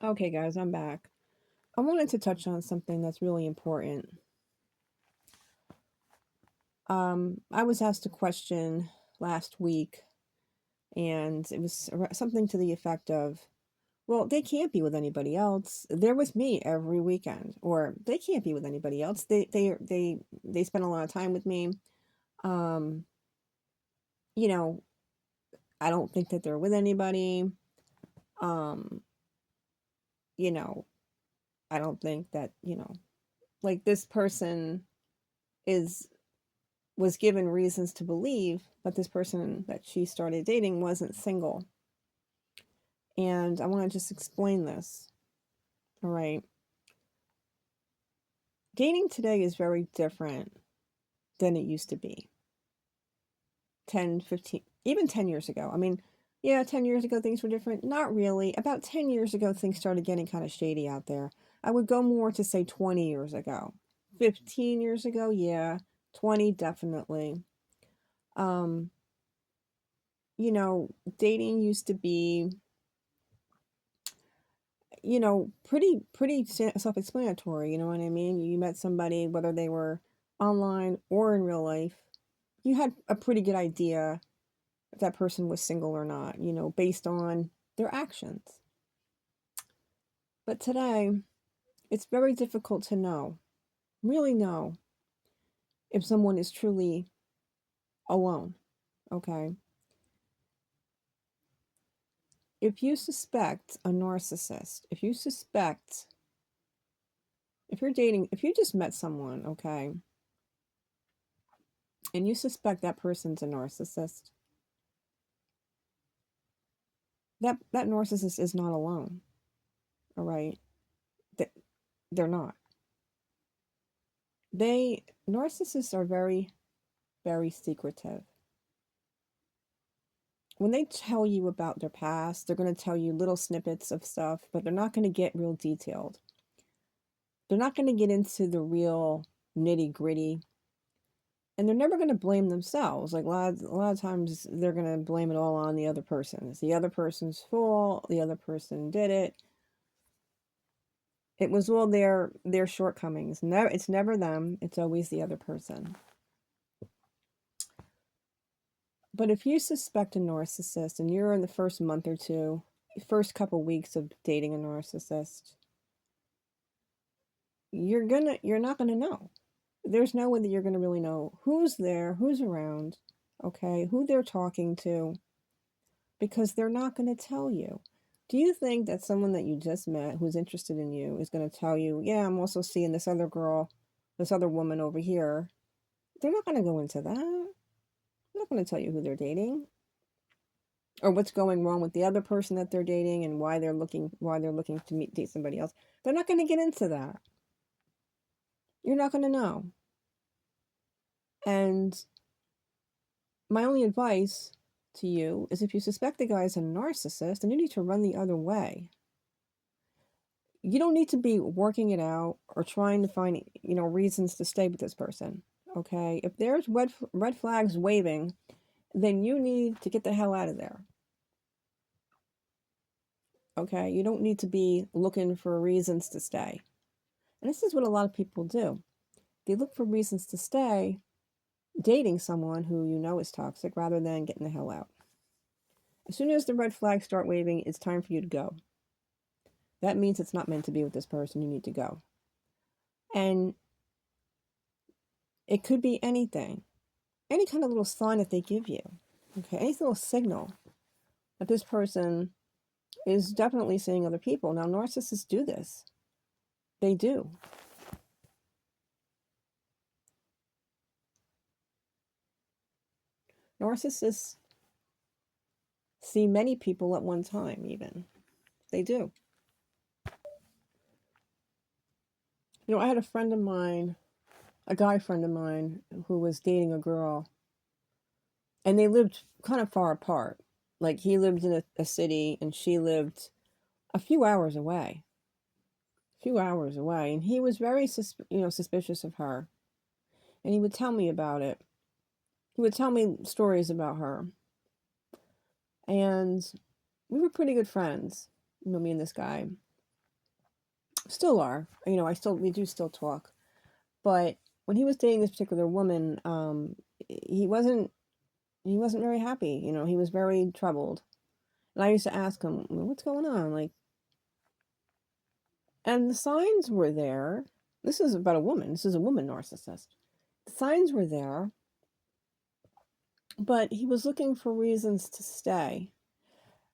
Okay, guys, I'm back. I wanted to touch on something that's really important. I was asked a question last week, and it was something to the effect of, "Well, they can't be with anybody else. They're with me every weekend," or "They can't be with anybody else. They spend a lot of time with me. Um, you know, I don't think that they're with anybody. Um, you know, I don't think that like this person is." Was given reasons to believe that this person that she started dating wasn't single. And I want to just explain this. All right. Dating today is very different than it used to be 10, 15, even 10 years ago. I mean, yeah, 10 years ago things were different. Not really. About 10 years ago, things started getting kind of shady out there. I would go more to say 20 years ago. 15 years ago, yeah. 20, definitely. Um, you know, dating used to be pretty self-explanatory, you know what I mean? You met somebody, whether they were online or in real life, you had a pretty good idea if that person was single or not, based on their actions. But today, it's very difficult to really know if someone is truly alone, okay? If you suspect a narcissist, if you're dating, if you just met someone, okay, and you suspect that person's a narcissist, that narcissist is not alone. All right, Th- they're not. They Narcissists are very, very secretive. When they tell you about their past, they're going to tell you little snippets of stuff, but they're not going to get real detailed. They're not going to get into the real nitty gritty, and they're never going to blame themselves. Like a lot of times, they're going to blame it all on the other person. It's the other person's fault. The other person did it. It was all their shortcomings. Never, it's never them. It's always the other person. But if you suspect a narcissist and you're in the first month or two, first couple weeks of dating a narcissist, you're not gonna know. There's no way that you're gonna really know who's there, who's around, okay, who they're talking to, because they're not gonna tell you. Do you think that someone that you just met who's interested in you is gonna tell you, yeah, I'm also seeing this other girl, this other woman over here? They're not gonna go into that. They're not gonna tell you who they're dating or what's going wrong with the other person that they're dating and why they're looking to date somebody else. They're not going to get into that. You're not going to know. And my only advice to you is if you suspect the guy is a narcissist, then you need to run the other way. You don't need to be working it out or trying to find, reasons to stay with this person. Okay? If there's red flags waving, then you need to get the hell out of there. Okay? You don't need to be looking for reasons to stay. And this is what a lot of people do. They look for reasons to stay dating someone who you know is toxic rather than getting the hell out. As soon as the red flags start waving, it's time for you to go. That means it's not meant to be with this person. You need to go. And it could be anything, any kind of little sign that they give you. Okay, any little signal that this person is definitely seeing other people. Now, narcissists do this. They do. Narcissists see many people at one time, even. They do. I had a friend of mine, a guy friend of mine, who was dating a girl, and they lived kind of far apart. Like he lived in a city, and she lived a few hours away. A few hours away, and he was very, suspicious of her, and he would tell me about it. He would tell me stories about her, and we were pretty good friends. Me and this guy. Still are. We do still talk. But when he was dating this particular woman, he wasn't he wasn't very happy. He was very troubled. And I used to ask him, "Well, what's going on?" Like, and the signs were there. This is about a woman. This is a woman narcissist. The signs were there, but he was looking for reasons to stay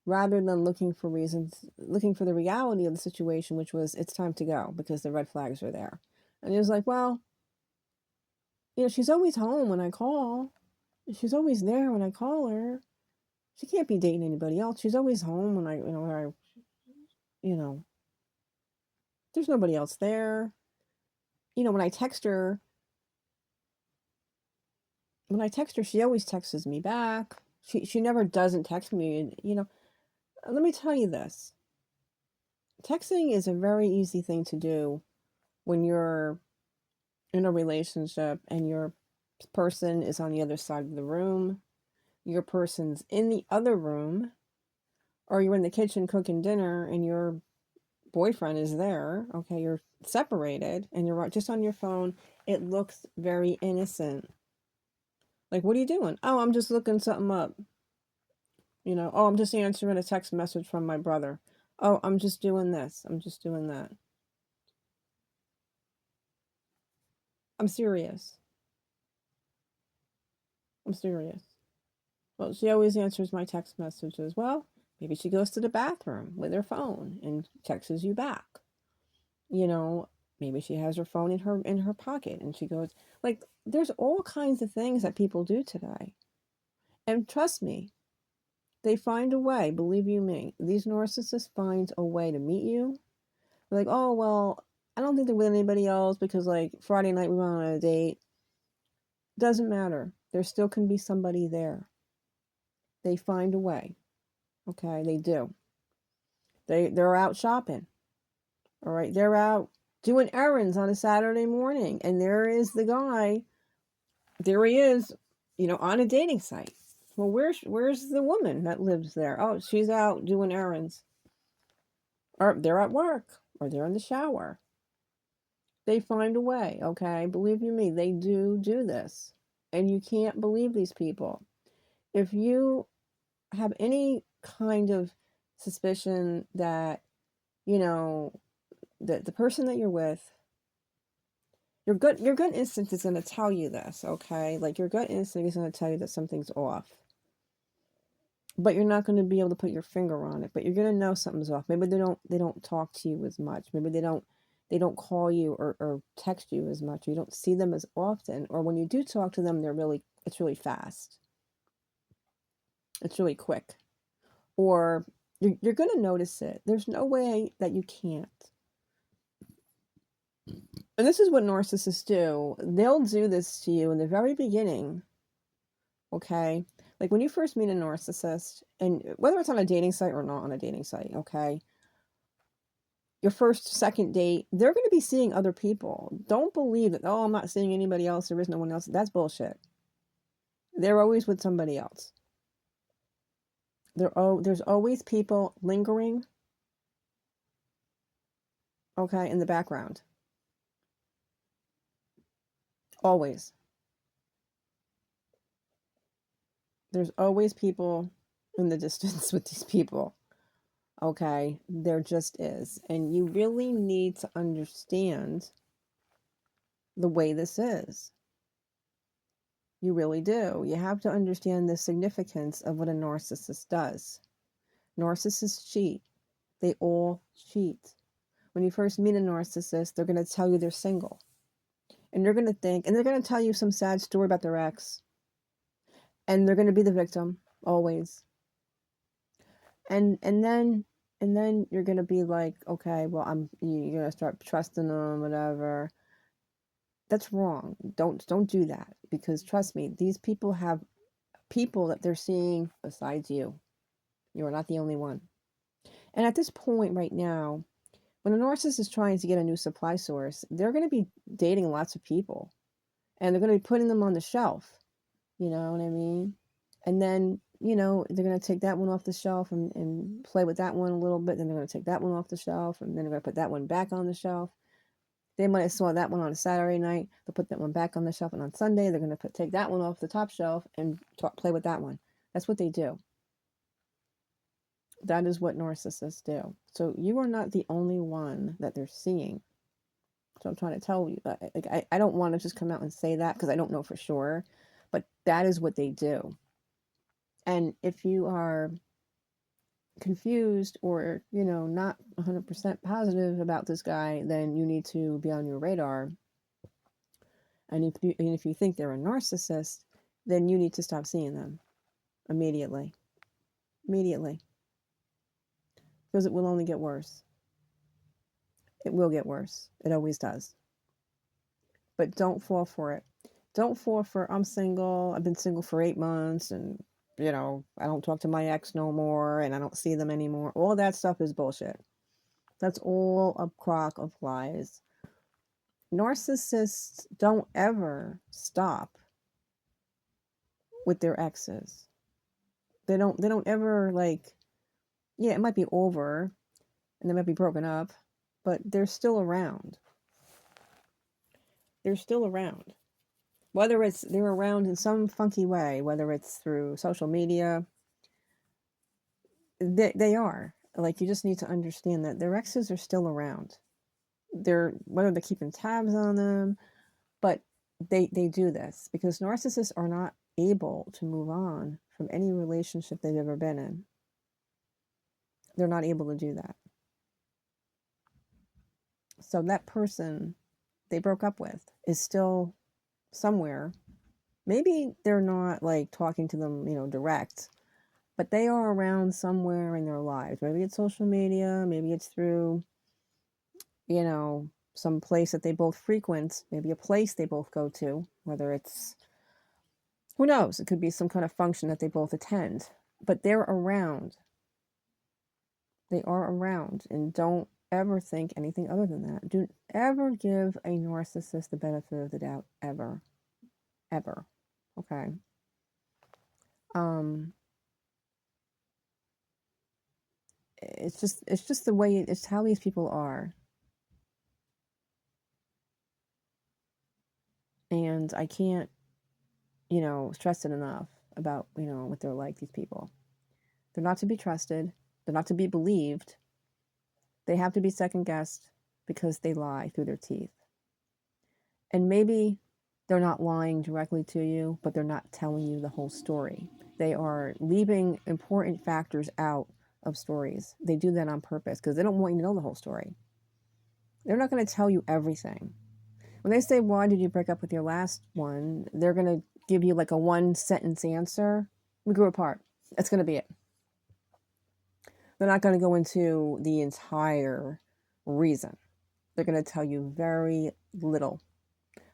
rather than looking for the reality of the situation, which was it's time to go because the red flags are there. And he was like, well, she's always home when I call. She's always there when I call her. She can't be dating anybody else. She's always home you know, there's nobody else there. When I text her, she always texts me back. She never doesn't text me. Let me tell you this. Texting is a very easy thing to do when you're in a relationship and your person is on the other side of the room, your person's in the other room, or you're in the kitchen cooking dinner and your boyfriend is there. Okay, you're separated and you're just on your phone. It looks very innocent. Like, what are you doing? Oh, I'm just looking something up. Oh, I'm just answering a text message from my brother. Oh, I'm just doing this. I'm just doing that. I'm serious. I'm serious. Well, she always answers my text messages. Well, maybe she goes to the bathroom with her phone and texts you back. Maybe she has her phone in her pocket and she goes, like, there's all kinds of things that people do today. And trust me, they find a way, believe you me. These narcissists find a way to meet you. They're like, oh, well, I don't think they're with anybody else because, like, Friday night we went on a date. Doesn't matter. There still can be somebody there. They find a way. Okay, they do. They're out shopping. All right, they're out doing errands on a Saturday morning, and there is the guy. There he is, on a dating site. Well, where's the woman that lives there? Oh, she's out doing errands, or they're at work, or they're in the shower. They find a way. Okay, believe you me, they do this, and you can't believe these people. If you have any kind of suspicion that the person that you're with, your gut instinct is going to tell you this, okay? Like, your gut instinct is going to tell you that something's off, but you're not going to be able to put your finger on it, but you're going to know something's off. Maybe they don't talk to you as much. Maybe they don't call you or text you as much. You don't see them as often, or when you do talk to them, it's really fast. It's really quick. Or you're going to notice it. There's no way that you can't. And this is what narcissists do. They'll do this to you in the very beginning. Okay? Like, when you first meet a narcissist, and whether it's on a dating site or not on a dating site, okay? Your first, second date, they're going to be seeing other people. Don't believe that, oh, I'm not seeing anybody else. There is no one else. That's bullshit. They're always with somebody else. There's always people lingering, okay, in the background. Always. There's always people in the distance with these people. Okay, there just is. And you really need to understand the way this is. You really do. You have to understand the significance of what a narcissist does. Narcissists cheat. They all cheat. When you first meet a narcissist, they're going to tell you they're single. And they're going to tell you some sad story about their ex. And they're going to be the victim, always. And then you're going to be like, okay, well, you're going to start trusting them, whatever. That's wrong. Don't do that, because trust me, these people have people that they're seeing besides you. You are not the only one. And at this point right now, when a narcissist is trying to get a new supply source, they're going to be dating lots of people, and they're going to be putting them on the shelf. You know what I mean? And then they're going to take that one off the shelf and play with that one a little bit. Then they're going to take that one off the shelf, and then they're going to put that one back on the shelf. They might have saw that one on a Saturday night. They'll put that one back on the shelf, and on Sunday they're going to take that one off the top shelf and play with that one. That's what they do. That is what narcissists do. So you are not the only one that they're seeing. So I'm trying to tell you, I don't want to just come out and say that because I don't know for sure, but that is what they do. And if you are confused or, not 100% positive about this guy, then you need to be on your radar. And if you think they're a narcissist, then you need to stop seeing them immediately. Immediately. Because it will only get worse. It will get worse. It always does. But don't fall for it. Don't fall for, I'm single, I've been single for 8 months, and, I don't talk to my ex no more, and I don't see them anymore. All that stuff is bullshit. That's all a crock of lies. Narcissists don't ever stop with their exes. They don't ever, yeah, it might be over and they might be broken up, but they're still around. They're still around. Whether they're around in some funky way, whether it's through social media, they are. You just need to understand that their exes are still around. Whether they're keeping tabs on them, but they do this because narcissists are not able to move on from any relationship they've ever been in. They're not able to do that. So that person they broke up with is still somewhere. Maybe they're not talking to them, direct, but they are around somewhere in their lives. Maybe it's social media, maybe it's through, some place that they both frequent, maybe a place they both go to, whether it's, who knows, it could be some kind of function that they both attend, but they're around. They are around, and don't ever think anything other than that. Don't ever give a narcissist the benefit of the doubt, ever. Ever. Okay? It's just the way, it's how these people are. And I can't, stress it enough about, what they're like, these people. They're not to be trusted. They're not to be believed. They have to be second guessed because they lie through their teeth. And maybe they're not lying directly to you, but they're not telling you the whole story. They are leaving important factors out of stories. They do that on purpose because they don't want you to know the whole story. They're not going to tell you everything. When they say, why did you break up with your last one? They're going to give you a 1-sentence answer. We grew apart. That's going to be it. They're not going to go into the entire reason. They're going to tell you very little.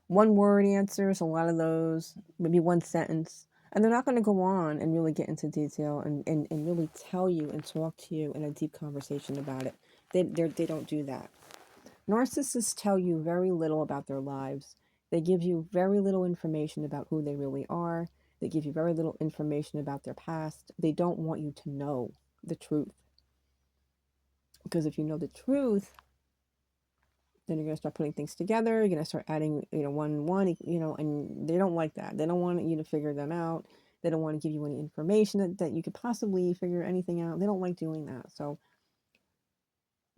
1-word answers, a lot of those, maybe 1 sentence. And they're not going to go on and really get into detail and really tell you and talk to you in a deep conversation about it. They don't do that. Narcissists tell you very little about their lives. They give you very little information about who they really are. They give you very little information about their past. They don't want you to know the truth. Because if you know the truth, then you're going to start putting things together. You're going to start adding, 1, and they don't like that. They don't want you to figure them out. They don't want to give you any information that you could possibly figure anything out. They don't like doing that. So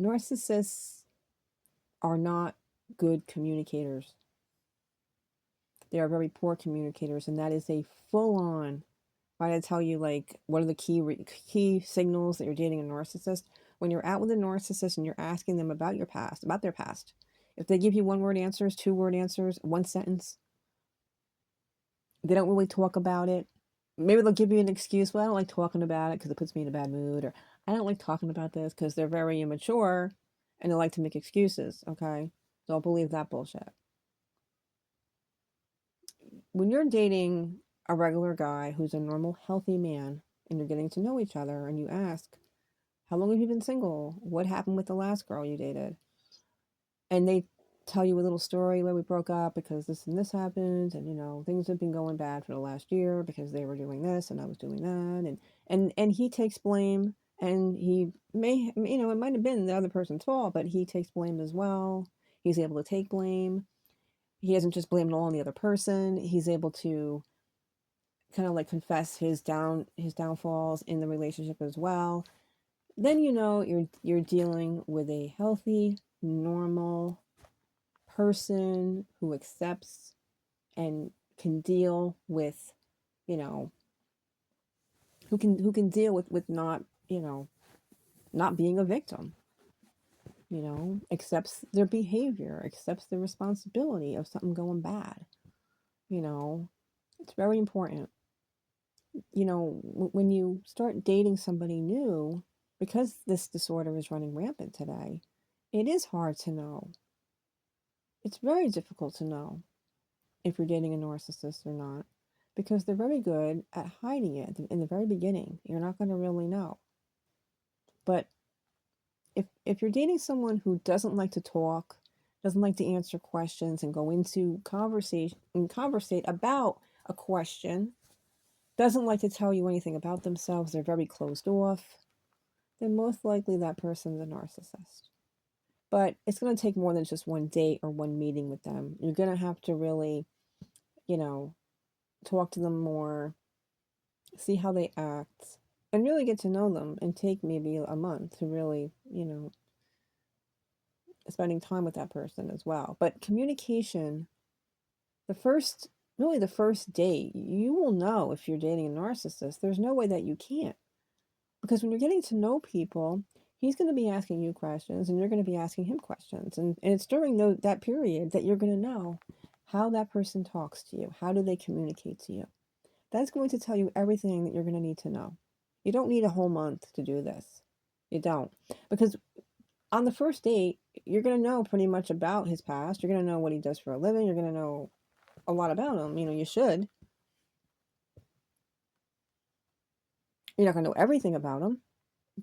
narcissists are not good communicators. They are very poor communicators, and that is a full-on, if I had to tell you, what are the key signals that you're dating a narcissist? When you're out with a narcissist and you're asking them about your past, about their past, if they give you 1-word answers, 2-word answers, 1 sentence, they don't really talk about it. Maybe they'll give you an excuse. Well, I don't like talking about it because it puts me in a bad mood, or I don't like talking about this because they're very immature and they like to make excuses. Okay, don't believe that bullshit. When you're dating a regular guy who's a normal, healthy man, and you're getting to know each other, and you ask, how long have you been single? What happened with the last girl you dated? And they tell you a little story where we broke up because this and this happened, and things have been going bad for the last year because they were doing this and I was doing that, and he takes blame, and he may, it might have been the other person's fault, but he takes blame as well. He's able to take blame. He doesn't just blame it all on the other person. He's able to kind of like confess his downfalls in the relationship as well. Then you're dealing with a healthy, normal person who accepts and can deal with, you know, who can deal with not, not being a victim, accepts their behavior, accepts the responsibility of something going bad. You know, it's very important. When you start dating somebody new, because this disorder is running rampant today, it is hard to know. It's very difficult to know if you're dating a narcissist or not, because they're very good at hiding it in the very beginning. You're not going to really know. But if you're dating someone who doesn't like to talk, doesn't like to answer questions and go into conversation and conversate about a question, doesn't like to tell you anything about themselves, they're very closed off, then most likely that person's a narcissist. But it's going to take more than just one date or one meeting with them. You're going to have to really, talk to them more, see how they act, and really get to know them, and take maybe a month to really, spending time with that person as well. But communication, the first, really the first date, you will know if you're dating a narcissist. There's no way that you can't. Because when you're getting to know people, he's going to be asking you questions and you're going to be asking him questions. And it's during that period that you're going to know how that person talks to you. How do they communicate to you? That's going to tell you everything that you're going to need to know. You don't need a whole month to do this. You don't. Because on the first date, you're going to know pretty much about his past. You're going to know what he does for a living. You're going to know a lot about him. You should. You're not going to know everything about him,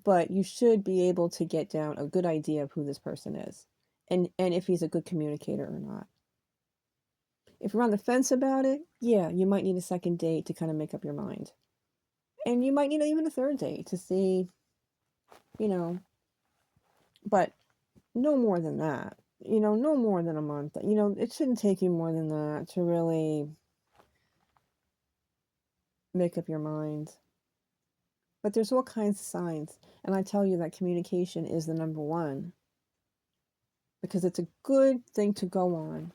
but you should be able to get down a good idea of who this person is, and if he's a good communicator or not. If you're on the fence about it, yeah, you might need a second date to kind of make up your mind. And you might need even a third date to see, you know, but no more than that. No more than a month. It shouldn't take you more than that to really make up your mind. But there's all kinds of signs. And I tell you that communication is the number one, because it's a good thing to go on.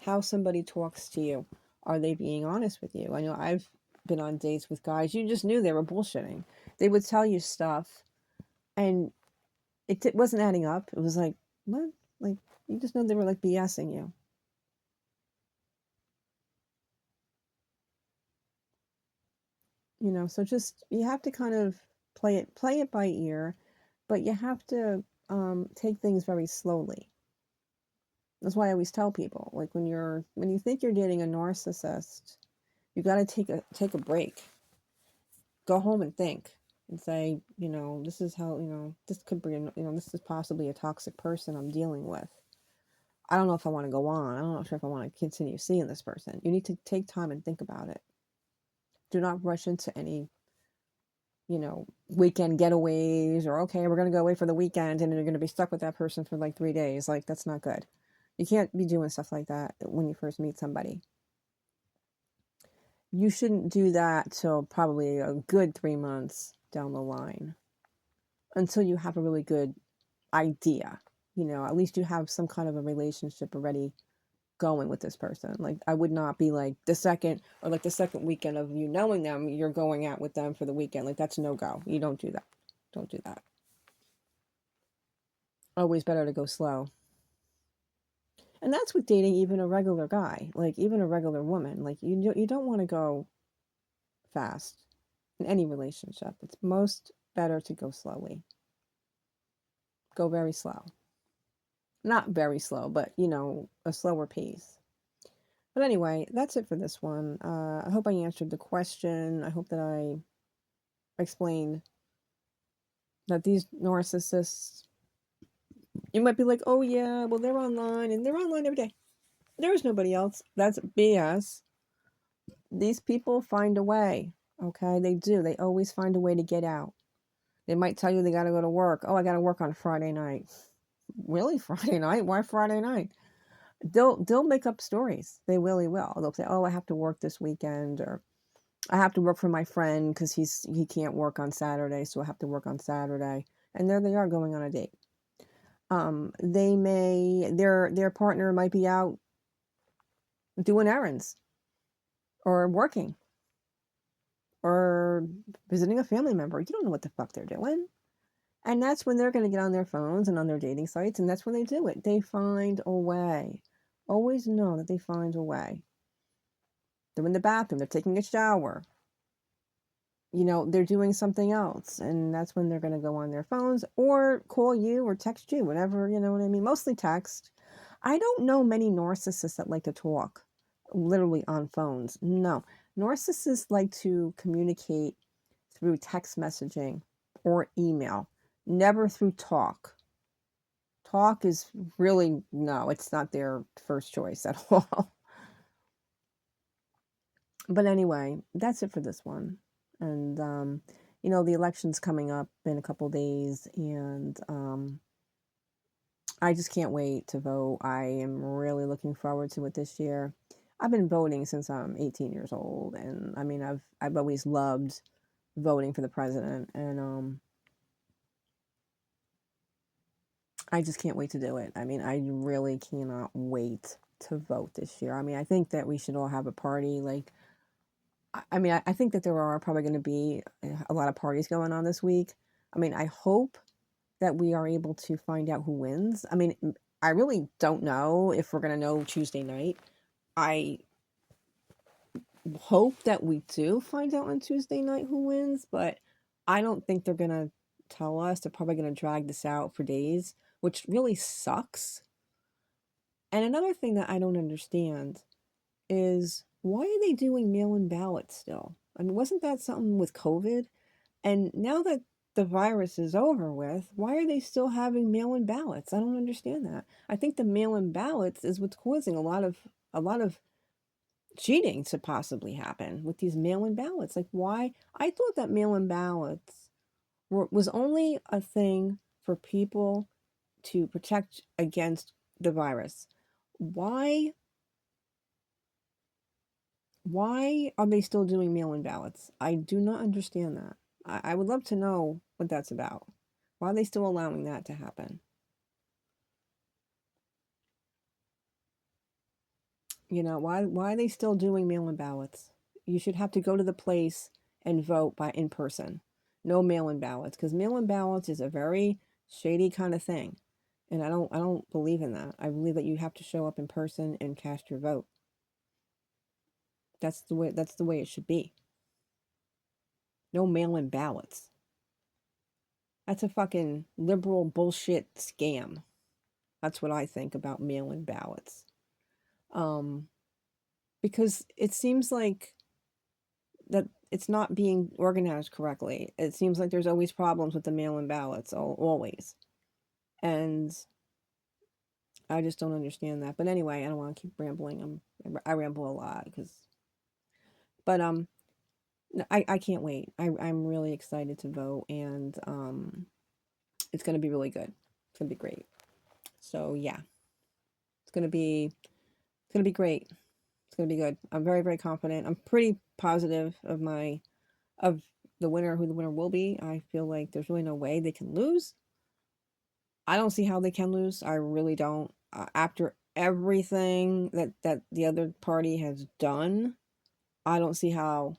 How somebody talks to you. Are they being honest with you? I know I've been on dates with guys, you just knew they were bullshitting. They would tell you stuff and it wasn't adding up. It was like, what? Like, you just know they were like BSing you. So just, you have to kind of play it by ear, but you have to take things very slowly. That's why I always tell people, like, when you think you're dating a narcissist, you got to take a break. Go home and think and say, this is how, this could be, this is possibly a toxic person I'm dealing with. I don't know if I want to go on. I'm not sure if I want to continue seeing this person. You need to take time and think about it. Do not rush into any, weekend getaways, or, okay, we're going to go away for the weekend and you're going to be stuck with that person for like 3 days. Like, that's not good. You can't be doing stuff like that when you first meet somebody. You shouldn't do that till probably a good 3 months down the line, until you have a really good idea. At least you have some kind of a relationship already going with this person. Like, I would not be like the second weekend of you knowing them, you're going out with them for the weekend. Like, that's no go. You don't do that. Don't do that. Always better to go slow. And that's with dating even a regular guy, like even a regular woman. Like, you don't want to go fast in any relationship. It's most better to go slowly. Go very slow. Not very slow, but a slower pace. But anyway, that's it for this one. I hope I answered the question. I hope that I explained that these narcissists, You might be like, oh yeah, well they're online and they're online every day. There's nobody else. That's BS. These people find a way. Okay, they do. They always find a way to get out. They might tell you they got to go to work. Oh, I got to work on Friday night. Really, Friday night? Why Friday night? They'll make up stories. They really will. They'll say, "Oh, I have to work this weekend," or "I have to work for my friend because he can't work on Saturday, so I have to work on Saturday." And there they are going on a date. Their partner might be out doing errands or working or visiting a family member. You don't know what the fuck they're doing. And that's when they're going to get on their phones and on their dating sites, and that's when they do it. They find a way. Always know that they find a way. They're in the bathroom, they're taking a shower. They're doing something else, and that's when they're going to go on their phones or call you or text you, whatever, you know what I mean? Mostly text. I don't know many narcissists that like to talk literally on phones. No. Narcissists like to communicate through text messaging or email, never through talk. Talk is really, no, it's not their first choice at all. But anyway, that's it for this one. And, the election's coming up in a couple days, and I just can't wait to vote. I am really looking forward to it this year. I've been voting since I'm 18 years old, and I mean, I've always loved voting for the president, and I just can't wait to do it. I mean, I really cannot wait to vote this year. I mean, I think that we should all have a party. Like, I think that there are probably going to be a lot of parties going on this week. I mean, I hope that we are able to find out who wins. I mean, I really don't know if we're going to know Tuesday night. I hope that we do find out on Tuesday night who wins, but I don't think they're going to tell us. They're probably going to drag this out for days, which really sucks. And another thing that I don't understand is why are they doing mail-in ballots still? I mean, wasn't that something with COVID? And now that the virus is over with, why are they still having mail-in ballots? I don't understand that. I think the mail-in ballots is what's causing a lot of cheating to possibly happen with these mail-in ballots. Like, why? I thought that mail-in ballots was only a thing for people to protect against the virus. Why are they still doing mail-in ballots? I do not understand that. I would love to know what that's about. Why are they still allowing that to happen? Why are they still doing mail-in ballots? You should have to go to the place and vote by in person. No mail-in ballots, because mail-in ballots is a very shady kind of thing. And I don't believe in that. I believe that you have to show up in person and cast your vote. That's the way it should be. No mail-in ballots. That's a fucking liberal bullshit scam. That's what I think about mail-in ballots. Um, because it seems like that it's not being organized correctly. It seems like there's always problems with the mail-in ballots, always. And I just don't understand that. But anyway, I don't want to keep rambling. I ramble a lot but I can't wait. I'm really excited to vote, and it's gonna be really good. It's gonna be great. So yeah, it's gonna be great. It's gonna be good. I'm very, very confident. I'm pretty positive of the winner, who the winner will be. I feel like there's really no way they can lose. I don't see how they can lose. I really don't. After everything that the other party has done, I don't see how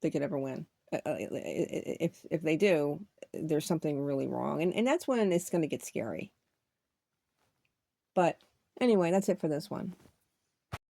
they could ever win. If they do, there's something really wrong, and that's when it's going to get scary. But anyway, that's it for this one.